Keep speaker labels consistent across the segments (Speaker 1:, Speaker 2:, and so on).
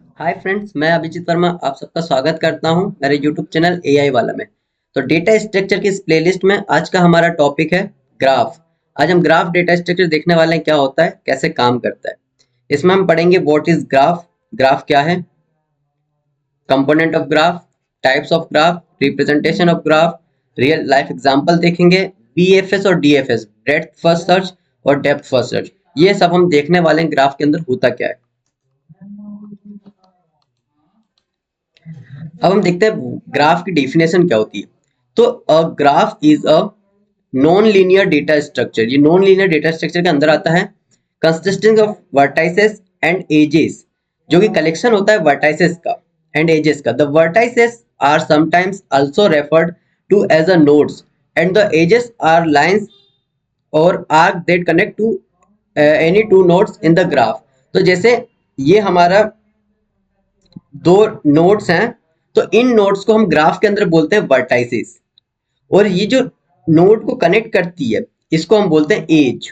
Speaker 1: Hi friends, मैं अभिजीत वर्मा आप सबका स्वागत करता हूं मेरे यूट्यूब चैनल एआई वाला में। तो डेटा स्ट्रक्चर की इस प्लेलिस्ट में आज का हमारा टॉपिक है ग्राफ। आज हम ग्राफ डेटा स्ट्रक्चर देखने वाले हैं, क्या होता है, कैसे काम करता है। इसमें हम पढ़ेंगे व्हाट इज ग्राफ, ग्राफ क्या है, component of graph, types of graph, representation of graph, real life example देखेंगे, बीएफएस और डीएफएस, ब्रेड्थ फर्स्ट सर्च और डेप्थ फर्स्ट सर्च, ये सब हम देखने वाले हैं ग्राफ के अंदर होता क्या है। अब हम देखते हैं ग्राफ की डेफिनेशन क्या होती है। तो a graph is a non linear data structure, ये नॉन लीनियर डेटा स्ट्रक्चर के अंदर आता है, consisting of vertices and edges, जो कि कलेक्शन होता है वर्टाइसेस का एंड एजेस का। The vertices are sometimes also referred to as a nodes and the edges are lines or arc that connect to any two nodes in the graph. तो जैसे ये हमारा दो नोड्स हैं, तो इन नोड्स को हम ग्राफ के अंदर बोलते हैं वर्टाइसेस, और ये जो नोड को कनेक्ट करती है इसको हम बोलते हैं एज।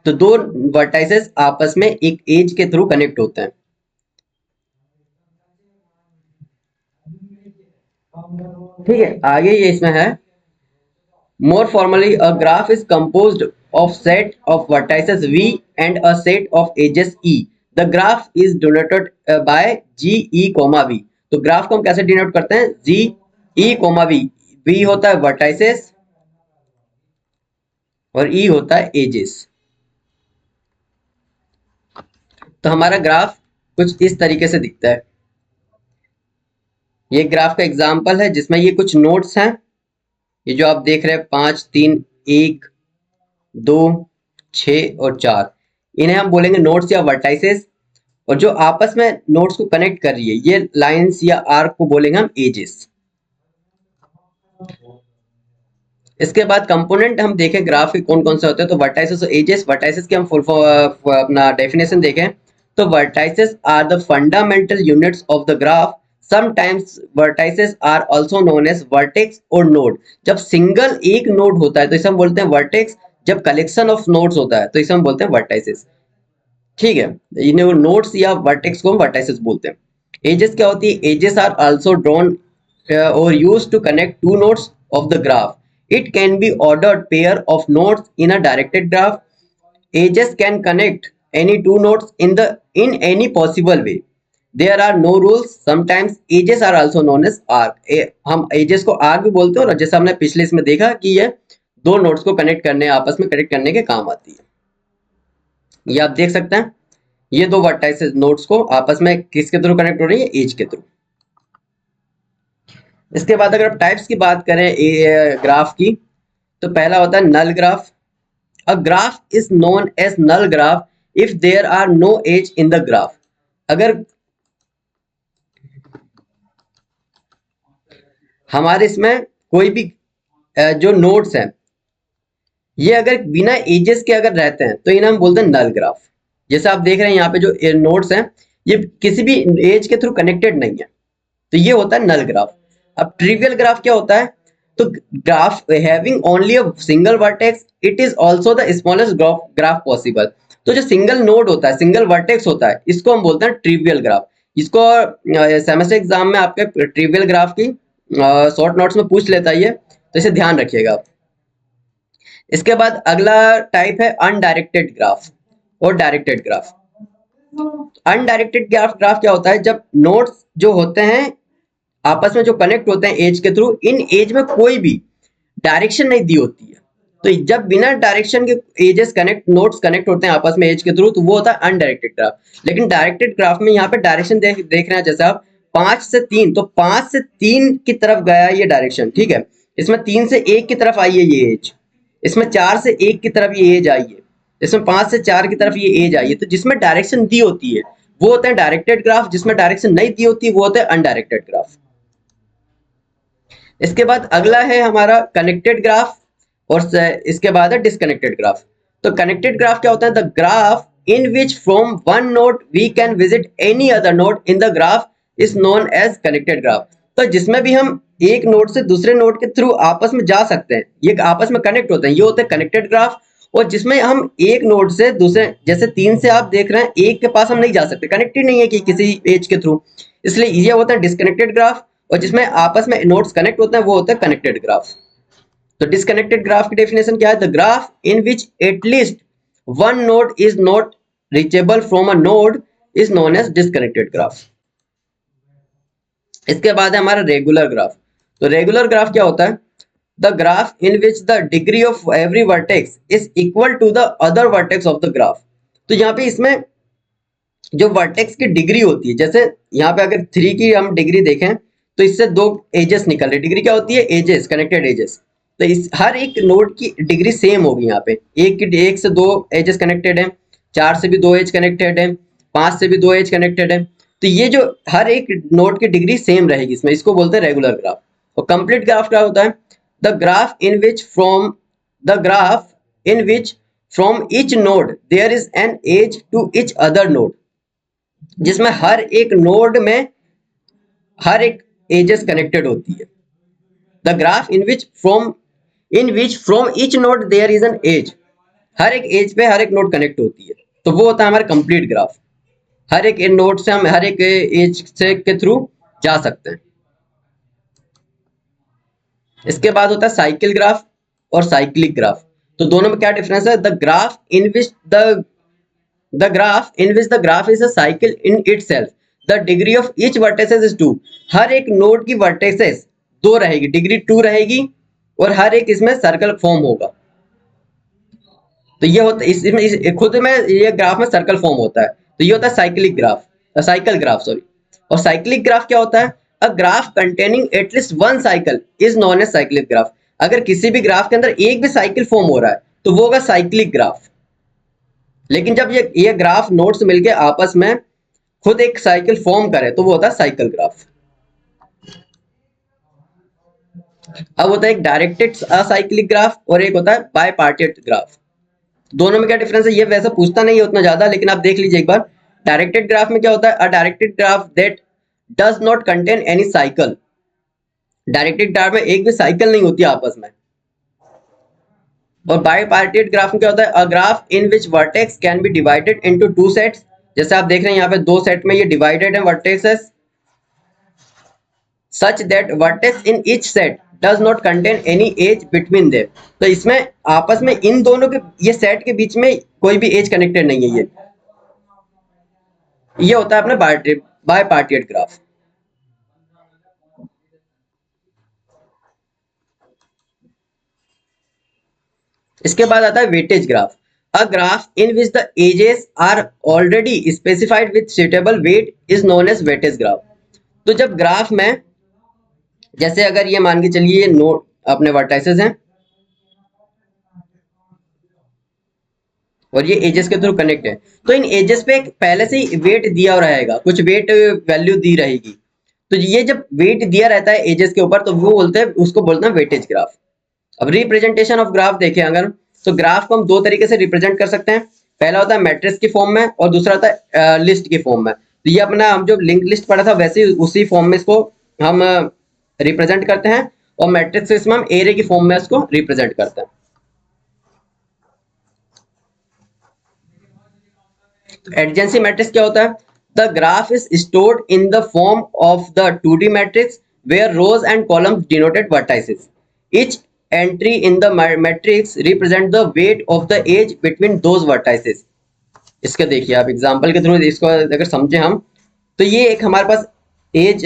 Speaker 1: तो दो वर्टाइसेस आपस में एक एज के थ्रू कनेक्ट होते हैं। ठीक है, आगे ये इसमें है, more formally a graph is composed of set of vertices v and a set of edges e. The graph is denoted by g e comma v. तो ग्राफ को हम कैसे डिनोट करते हैं, g e comma v. v होता है vertices और e होता है एजेस। तो हमारा ग्राफ कुछ इस तरीके से दिखता है। ये ग्राफ का एग्जांपल है जिसमें ये कुछ नोड्स हैं, ये जो आप देख रहे हैं 5 3 1 2 6 और 4, इन्हें हम बोलेंगे नोड्स या वर्टाइसेस। और जो आपस में नोड्स को कनेक्ट कर रही है ये लाइंस या आर्क को बोलेंगे हम एजेस। इसके बाद कंपोनेंट हम देखें ग्राफ के कौन कौन से होते हैं, तो वर्टाइसेस और एजेस। वर्टाइसेस की हम फुल अपना डेफिनेशन देखें तो vertices are the fundamental units of the graph. Sometimes vertices are also known as vertex और नोड। जब सिंगल एक नोड होता है तो इसे हम बोलते हैं वर्टेक्स, जब कलेक्शन ऑफ नोड्स होता है तो इसे हम बोलते हैं वर्टाइसेस। ठीक है, इन्हें नोड्स या वर्टेक्स को हम वर्टाइसेस बोलते हैं। एजेस क्या होती है, एजेस आर आल्सो ड्रॉन और used to connect two nodes of the graph. It can be ordered pair of nodes in a directed graph. Edges can connect any two nodes in any possible way. There are no rules. Sometimes edges are also known as arc. हम edges को arc भी बोलते हैं, और जैसा हमने पिछले इसमें देखा कि ये दो नोड्स को कनेक्ट करने, आपस में कनेक्ट करने के काम आती है। ये आप देख सकते हैं, ये दो वर्टाइसेस नोड्स को आपस में किसके थ्रू कनेक्ट हो रही है, एज के थ्रू। इसके बाद अगर आप टाइप्स की बात करें ग्राफ की, तो पहला होता है null graph. A graph is known as null graph if there are no edge in the graph. अगर हमारे इसमें कोई भी जो नोड्स हैं ये अगर बिना एजेस के अगर रहते हैं तो इन्हें हम बोलते हैं नल ग्राफ। जैसे आप देख रहे हैं यहाँ पे जो नोड्स हैं ये किसी भी एज के थ्रू कनेक्टेड नहीं है, तो ये होता है नल ग्राफ। अब ट्रिवियल ग्राफ क्या होता है, तो graph having only a single vertex, it is also the smallest graph possible. तो जो सिंगल नोड होता है, सिंगल वर्टेक्स होता है, इसको हम बोलते हैं ट्रिवियल ग्राफ। इसको सेमेस्टर एग्जाम में आपके ट्रिवियल ग्राफ की शॉर्ट नोट्स में पूछ लेता है ये, तो इसे ध्यान रखिएगा आप। इसके बाद अगला टाइप है अनडायरेक्टेड ग्राफ और डायरेक्टेड ग्राफ। अनडायरेक्टेड ग्राफ क्या होता है, जब नोड्स जो होते हैं आपस में जो कनेक्ट होते हैं एज के थ्रू, इन एज में कोई भी डायरेक्शन नहीं दी होती है। तो जब बिना डायरेक्शन के एजेस कनेक्ट, नोड्स कनेक्ट होते हैं आपस में एज के थ्रू, तो वो होता है अनडायरेक्टेड ग्राफ। लेकिन डायरेक्टेड ग्राफ में यहाँ पे डायरेक्शन देख रहे हैं, जैसे आप 5 से 3, तो 5 से 3 की तरफ गया ये डायरेक्शन। ठीक है, इसमें 3 से 1 की तरफ आई है ये एज, इसमें 4 से 1 की तरफ ये एज आई है, इसमें 5 से 4 की तरफ ये एज आई है। तो जिसमें डायरेक्शन दी होती है वो होता है डायरेक्टेड ग्राफ, जिसमें डायरेक्शन नहीं दी होती वो होता है अनडायरेक्टेड ग्राफ। इसके बाद अगला है हमारा कनेक्टेड ग्राफ, और इसके बाद है डिसकनेक्टेड ग्राफ। तो कनेक्टेड ग्राफ क्या होता है, the graph in which from one node we can visit any other node in the graph is known as connected graph. तो जिसमें भी हम एक नोड से दूसरे नोड के थ्रू आपस में जा सकते हैं, ये आपस में कनेक्ट होते हैं, ये होते हैं कनेक्टेड ग्राफ। और जिसमें हम एक नोड से दूसरे, जैसे 3 से आप देख रहे हैं, एक के पास हम नहीं जा सकते, कनेक्टेड नहीं है कि किसी एज के थ्रू, इसलिए ये होता है डिस्कनेक्टेड ग्राफ। और जिसमें आपस में नोड्स कनेक्ट होते हैं वो होता है कनेक्टेड ग्राफ। तो डिस्कनेक्टेड ग्राफ की डेफिनेशन क्या है? The graph in which at least one node is not reachable from a node is known as disconnected graph. इसके बाद है हमारा रेगुलर ग्राफ। तो रेगुलर ग्राफ क्या होता है? The graph in which the degree of every vertex is equal to the other vertex of the graph. तो यहाँ पे इसमें जो वर्टेक्स की डिग्री होती है, जैसे यहाँ पे अगर 3 की हम डिग्री देखें तो इससे 2 एजेस निकल रहे। डिग्री क्या होती है? Edges, connected edges. तो इस हर एक नोड की डिग्री सेम होगी। यहाँ पे एक से 2 एजेस कनेक्टेड है, 4 से भी 2 एज कनेक्टेड है, 5 से भी 2 एज कनेक्टेड है। तो ये जो हर एक नोड की डिग्री सेम रहेगी इसमें, इसको बोलते हैं रेगुलर ग्राफ। और कंप्लीट ग्राफ क्या होता है? The graph in which from each node there is an edge to each other node, जिसमें हर एक नोड में हर एक एजेस कनेक्टेड होती है। The graph in which from each node there is an edge, हर एक एज पे हर एक नोड कनेक्ट होती है, तो वो होता है हमारा कंप्लीट ग्राफ। हर एक नोड से हम हर एक एज से के थ्रू जा सकते हैं। इसके बाद होता है साइकिल ग्राफ और साइक्लिक ग्राफ। तो दोनों में क्या डिफरेंस है? The graph in which the graph is a cycle in itself, the degree of each vertices is 2। हर एक नोड की वर्टेसेस 2 रहेगी, डिग्री 2 रहेगी, और हर एक इसमें सर्कल फॉर्म होगा। तो ये होता है इसमें खुद में ये ग्राफ में सर्कल फॉर्म होता है। तो ये होता है साइकिल ग्राफ सॉरी। और साइक्लिक ग्राफ क्या होता है? A graph containing at least one cycle is known as cyclic graph. अगर किसी भी ग्राफ के अंदर एक भी साइकिल फॉर्म हो रहा है तो वो होगा साइक्लिक ग्राफ। लेकिन जब ये ग्राफ नोड्स मिलके आपस में खुद एक साइकिल फॉर्म करे तो वो होता है साइकिल ग्राफ। अब होता है एक डायरेक्टेड असाइक्लिक ग्राफ और एक होता है बायपार्टेड ग्राफ। दोनों में क्या डिफरेंस है? ये वैसे पूछता नहीं है उतना ज्यादा, लेकिन आप देख लीजिए एक बार। डायरेक्टेड ग्राफ में क्या होता है? A directed graph that does not contain any cycle. Directed graph में एक भी साइकिल नहीं होती आपस में। और बायपार्टेड ग्राफ में क्या होता है? A graph in which vertex can be divided into 2 sets. जैसे आप देख रहे हैं यहाँ पे 2 सेट में ये डिवाइडेड है vertexes, such that vertex in each set does not contain any age between them. तो इसमें आपस में इन दोनों के ये सेट के बीच में कोई भी एज कनेक्टेड नहीं है। ये होता है अपना बायपार्टेड ग्राफ। इसके बाद आता है weightage graph. A graph in which the edges are already specified with suitable weight is known as weightage graph. तो जब ग्राफ में, जैसे अगर ये मान के चलिए ये नोड अपने वर्टाइसेस हैं और ये एजेस के थ्रू कनेक्ट है, तो इन एजेस पे पहले से ही वेट दिया रहेगा, कुछ वेट वैल्यू दी रहेगी। तो ये जब वेट दिया रहता है एजेस के ऊपर तो वो बोलते हैं, उसको बोलते हैं वेटेज ग्राफ। अब रिप्रेजेंटेशन ऑफ ग्राफ देखें अगर, तो ग्राफ को हम 2 तरीके से रिप्रेजेंट कर सकते हैं। पहला होता है मैट्रिक्स की फॉर्म में और दूसरा होता है लिस्ट की फॉर्म में। तो ये अपना हम जो लिंक लिस्ट पढ़ा था वैसे ही उसी फॉर्म में इसको हम रिप्रेजेंट करते हैं, और मैट्रिक्स इसमें हम एरे की फॉर्म में इसको रिप्रेजेंट करते हैं। तो एडजेंसी मैट्रिक्स क्या होता है? The graph is stored in the form of the 2D matrix where rows and columns denoted vertices. Each entry in the matrix represent the weight of the edge between those vertices। इसके देखिए आप example के through इसको अगर समझे हम, तो ये एक हमारे पास एज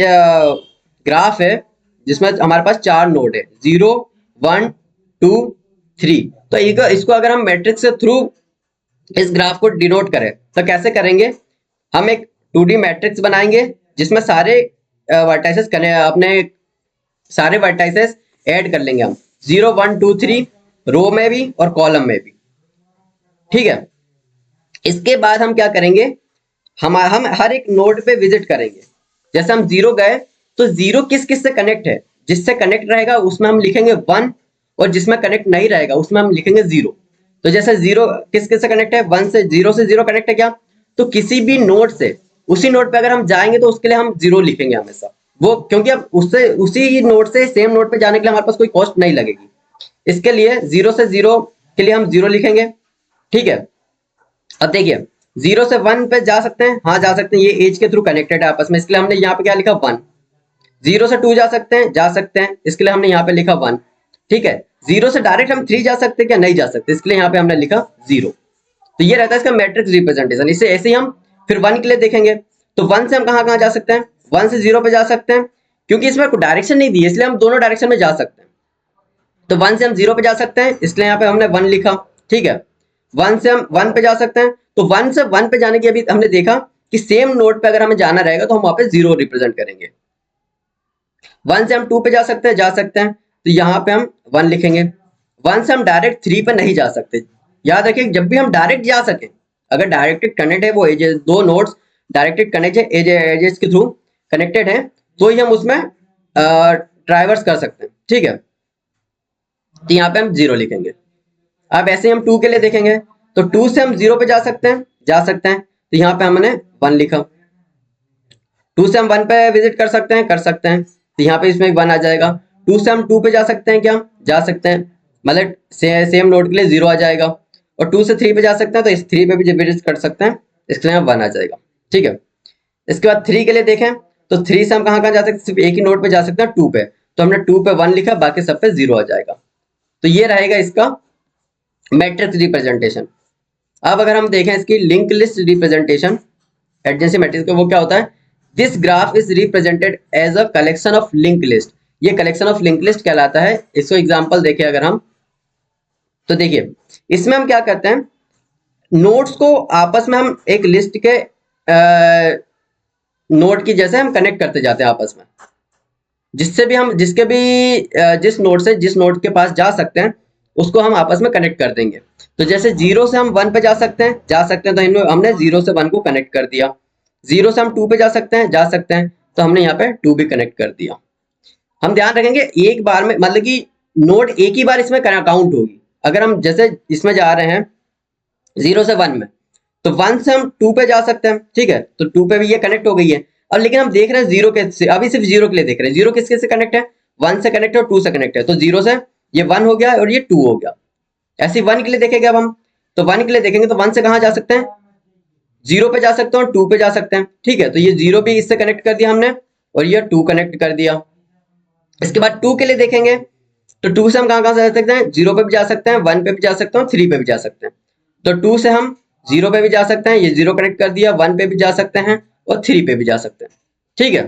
Speaker 1: ग्राफ है जिसमें हमारे पास 4 नोड है, 0 1 2 3। तो इसको अगर हम मैट्रिक्स के थ्रू इस ग्राफ को डिनोट करें तो कैसे करेंगे? हम एक 2D मैट्रिक्स बनाएंगे जिसमें सारे वर्टाइसेस अपने सारे वर्टाइसेस ऐड कर लेंगे हम, 0 1 2 3 रो में भी और कॉलम में भी। ठीक है, इसके बाद हम क्या करेंगे? हम हर एक नोड पे विजिट करेंगे। जैसे हम 0 गए तो 0 किस किस से कनेक्ट है, जिससे कनेक्ट रहेगा उसमें हम लिखेंगे 1, और जिसमें कनेक्ट नहीं रहेगा उसमें हम लिखेंगे 0। तो जैसे 0 किस किस से कनेक्ट है? 1 से 0 कनेक्ट है क्या? तो किसी भी नोड से उसी नोड पे अगर हम जाएंगे तो उसके लिए हम 0 लिखेंगे हमेशा, वो क्योंकि अब उससे उसी नोड से सेम नोड पे जाने के लिए हमारे पास कोई कॉस्ट नहीं लगेगी। इसके लिए 0 से 0 के लिए हम 0 लिखेंगे, ठीक है। अब देखिए 0 से 1 पे जा सकते हैं, हाँ जा सकते हैं, ये एज के थ्रू कनेक्टेड है आपस में, इसके लिए हमने यहाँ पे क्या लिखा 1। 0 से 2 जा सकते हैं, इसके लिए हमने यहाँ पे लिखा 1, ठीक है। 0 से डायरेक्ट हम 3 जा सकते हैं क्या, नहीं जा सकते, इसके लिए यहाँ पे हमने लिखा 0। तो ये रहता है इसका मैट्रिक्स रिप्रेजेंटेशन। इसे ऐसे ही हम फिर 1 के लिए देखेंगे, तो 1 से हम कहाँ कहाँ जा सकते हैं, 1 से 0 पे जा सकते हैं, क्योंकि इसमें कोई डायरेक्शन नहीं दी है इसलिए हम दोनों डायरेक्शन में जा सकते हैं। तो 1 से हम 0 पे जा सकते हैं, इसलिए यहाँ पे हमने 1 लिखा, ठीक है। 1 से हम 1 पे जा सकते हैं, तो 1 से 1 पे जाने की अभी हमने देखा कि सेम नोड पे अगर हमें जाना रहेगा तो हम वहां पे 0 रिप्रेजेंट करेंगे। 1 से हम 2 पे जा सकते हैं, तो यहाँ पे हम 1 लिखेंगे। 1 से हम डायरेक्ट 3 पे नहीं जा सकते। याद रखिए जब भी हम डायरेक्ट जा सके, अगर डायरेक्टेड कनेक्ट है वो एजेस, दो नोड्स डायरेक्टेड कनेक्ट है एजेस के थ्रू कनेक्टेड है, तो ही हम उसमें ट्राइवर्स कर सकते हैं, ठीक है। तो यहाँ पे हम 0 लिखेंगे। अब ऐसे ही हम 2 के लिए देखेंगे, तो 2 से हम 0 पे जा सकते हैं, तो यहाँ पे हमने 1 लिखा। 2 से हम 1 पे विजिट कर सकते हैं, तो यहाँ पे इसमें 1 आ जाएगा। 2 से हम 2 पे जा सकते हैं क्या, जा सकते हैं, मतलब सेम नोड के लिए 0 आ जाएगा। और 2 से 3 पे जा सकते हैं, तो इस 3 पे भी विजिट कर सकते हैं, इसके लिए 1 आ जाएगा, ठीक है। इसके बाद 3 के लिए देखें, तो 3 से हम कहाँ कहाँ जा सकते हैं, सिर्फ एक ही नोड पे जा सकते हैं 2 पे, तो हमने 2 पे 1 लिखा, बाकी सब पे 0 आ जाएगा। तो ये रहेगा इसका मैट्रिक्स रिप्रेजेंटेशन। अब अगर हम देखें इसकी link list representation, adjacency matrix का, वो क्या होता है, this graph is represented as a collection of link list. ये कलेक्शन ऑफ लिंक लिस्ट कहलाता है। इसको एग्जांपल देखें अगर हम, तो देखिए इसमें हम क्या करते हैं, नोड्स को आपस में हम एक लिस्ट के नोड की जैसे हम कनेक्ट करते जाते हैं आपस में, जिससे भी हम जिसके भी जिस नोड से जिस नोड के पास जा सकते हैं उसको हम आपस में कनेक्ट कर देंगे। तो जैसे 0 से हम 1 पे जा सकते हैं, तो हमने 0 से 1 को कनेक्ट कर दिया। 0 से हम 2 पे जा सकते हैं, तो हमने यहाँ पे 2 भी कनेक्ट कर दिया। हम ध्यान रखेंगे एक बार में, मतलब कि नोड एक ही बार इसमें काउंट होगी। अगर हम जैसे इसमें जा रहे हैं 0 से 1 में, तो 1 से हम 2 पे जा सकते हैं, ठीक है, तो 2 पे भी ये कनेक्ट हो गई है। अब लेकिन हम देख रहे हैं 0 के से, अभी सिर्फ 0 के लिए देख रहे हैं, 0 किसके से कनेक्ट है, 1 से कनेक्ट है और 2 से कनेक्ट है, तो 0 से ये 1 हो गया और ये 2 हो गया। ऐसे 1 के लिए देखेंगे अब हम, तो 1 के लिए देखेंगे तो 1 से कहाँ जा सकते हैं, 0 पे जा सकते हैं और 2 पे जा सकते हैं, ठीक है। तो ये 0 भी इससे कनेक्ट कर दिया हमने और ये 2 कनेक्ट कर दिया। इसके बाद 2 के लिए देखेंगे, तो 2 से हम कहाँ कहाँ जा सकते हैं, 0 पे भी जा सकते हैं, 1 पे भी जा सकते हैं और 3 पे भी जा सकते हैं। तो 2 से हम 0 पे भी जा सकते हैं, ये 0 कनेक्ट कर दिया, 1 पे भी जा सकते हैं और 3 पे भी जा सकते हैं, ठीक है।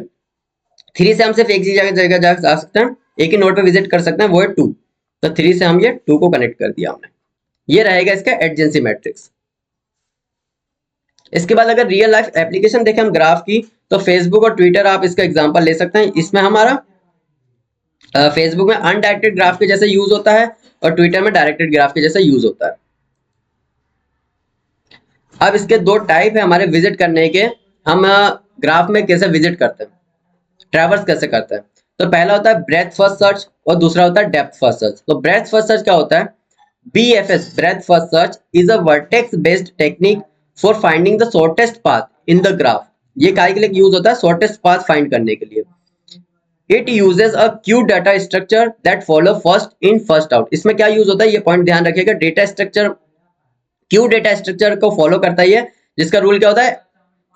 Speaker 1: 3 से हम सिर्फ एक ही जगह जा सकते हैं, एक ही नोड पे विजिट कर सकते हैं, वो है 2। तो 3 से हम ये 2 को कनेक्ट कर दिया हमने। ये रहेगा इसका एडजेंसी मैट्रिक्स। इसके बाद अगर रियल लाइफ एप्लीकेशन देखें हम ग्राफ की, तो फेसबुक और ट्विटर आप इसका एग्जांपल ले सकते हैं। इसमें हमारा फेसबुक में अनडायरेक्टेड ग्राफ के जैसे यूज होता है और ट्विटर में डायरेक्टेड ग्राफ के जैसे यूज होता है। अब इसके दो टाइप है हमारे विजिट करने के, हम ग्राफ में कैसे विजिट करते हैं, ट्रैवर्स कैसे करते हैं। तो पहला होता है ब्रेथ फर्स्ट सर्च और दूसरा होता है डेप्थ फर्स्ट सर्च। तो ब्रेथ फर्स्ट सर्च क्या होता है, BFS breath first search is a vertex based technique for finding the shortest path in the graph. ये काय के लिए यूज होता है, शॉर्टेस्ट पाथ फाइंड करने के लिए। It uses a Q data structure that follow first in first out. इसमें क्या यूज होता है, ये पॉइंट ध्यान रखिएगा, data structure Q data structure को फॉलो करता है, जिसका रूल क्या होता है,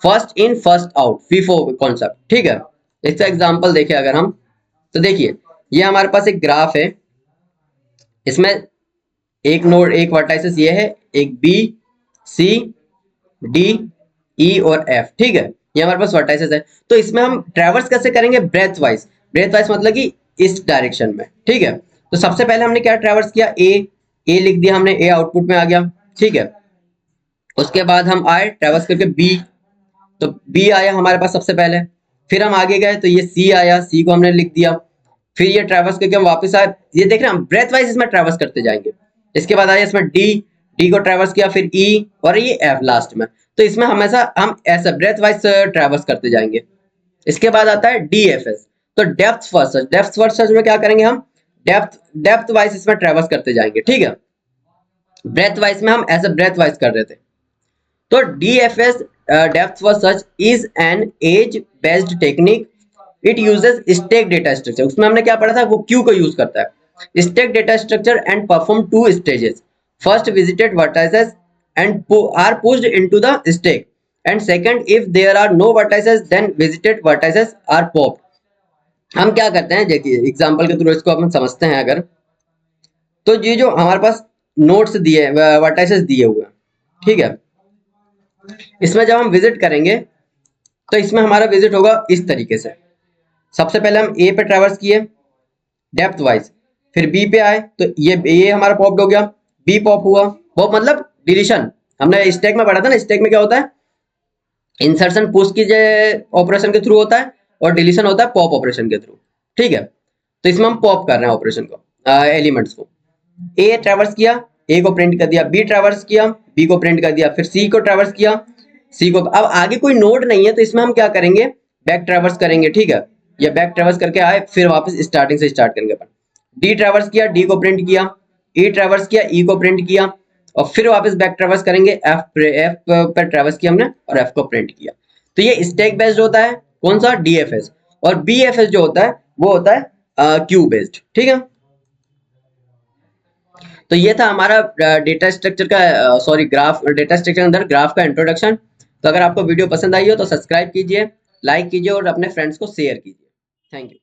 Speaker 1: first in first out, FIFO concept, ठीक है। इसका एग्जांपल देखें अगर हम, तो देखिए ये हमारे पास एक ग्राफ है, इसमें एक नोड एक वर्टाइसिस ये है, एक B C D E और F, ठीक है, ये हमारे पास वर्टाइसिस है। तो इसमें हम ट्रैवर्स कैसे करेंगे, ब्रेथ वाइज मतलब कि इस डायरेक्शन में, ठीक है। तो सबसे पहले हमने क्या ट्रैवर्स किया, A लिख दिया हमने, A आउटपुट में आ गया, ठीक है। उसके बाद हम आए ट्रैवर्स करके B, तो B आया हमारे पास सबसे पहले, फिर हम आगे गए तो ये C आया, C को हमने लिख दिया, फिर ये ट्रैवर्स करके हम वापस आए, ये देख रहे हैं हम ब्रेथ वाइज इसमें ट्रैवर्स करते जाएंगे। इसके बाद आया इसमें D को ट्रैवर्स किया, फिर E और ये F लास्ट में। तो इसमें हमेशा हम ऐसा ब्रेथ वाइज ट्रैवर्स करते जाएंगे। इसके बाद आता है DFS, तो डेप्थ फर्स्ट सर्च में क्या करेंगे, हम डेप्थ वाइज इसमें ट्रैवर्स करते जाएंगे, ठीक है। ब्रेथ वाइज में हम ऐसे ब्रेथ वाइज कर रहे थे। तो DFS depth first search is an edge based technique, it uses stack data structure. उसमें हमने क्या पढ़ा था, वो क्यू को यूज करता है, stack data structure and perform 2 stages. first visited vertices and are pushed into the stack, and second if there are no vertices then visited vertices are popped. हम क्या करते हैं, देखिए एग्जांपल के थ्रू इसको अपन समझते हैं अगर, तो ये जो हमारे पास नोट्स दिए वर्टाइसेस दिए हुए हैं, ठीक है, इसमें जब हम विजिट करेंगे तो इसमें हमारा विजिट होगा इस तरीके से। सबसे पहले हम ए पे ट्रैवर्स किए डेप्थ वाइज, फिर बी पे आए तो ये हमारा पॉप्ड हो गया, बी पॉप हुआ, पॉप मतलब डिलीशन। हमने स्टैक में पढ़ा था ना, स्टैक में क्या होता है, इंसर्शन पुश की ऑपरेशन के थ्रू होता है और डिलीशन होता है पॉप ऑपरेशन के थ्रू, ठीक है। तो इसमें हम पॉप कर रहे हैं ऑपरेशन को, एलिमेंट्स को। ए ट्रैवर्स किया, ए को प्रिंट कर दिया, बी ट्रैवर्स किया, बी को प्रिंट कर दिया, फिर सी को ट्रैवर्स किया, सी को। अब आगे कोई नोड नहीं है तो इसमें हम क्या करेंगे, बैक ट्रैवर्स करेंगे, ठीक है, या बैक ट्रैवर्स करके आए फिर वापस स्टार्टिंग से स्टार्ट करेंगे अपन। डी ट्रैवर्स किया, डी को प्रिंट किया, ई ट्रैवर्स किया, ई को प्रिंट किया, और फिर वापस बैक ट्रैवर्स करेंगे, एफ पर ट्रैवर्स किया हमने और एफ को प्रिंट किया। तो ये स्टैक बेस्ड होता है, कौन सा, डीएफएस। और बीएफएस जो होता है वो होता है क्यू बेस्ड, ठीक है। तो ये था हमारा डेटा स्ट्रक्चर का सॉरी ग्राफ, डेटा स्ट्रक्चर के अंदर ग्राफ का इंट्रोडक्शन। तो अगर आपको वीडियो पसंद आई हो तो सब्सक्राइब कीजिए, लाइक कीजिए और अपने फ्रेंड्स को शेयर कीजिए। Thank you.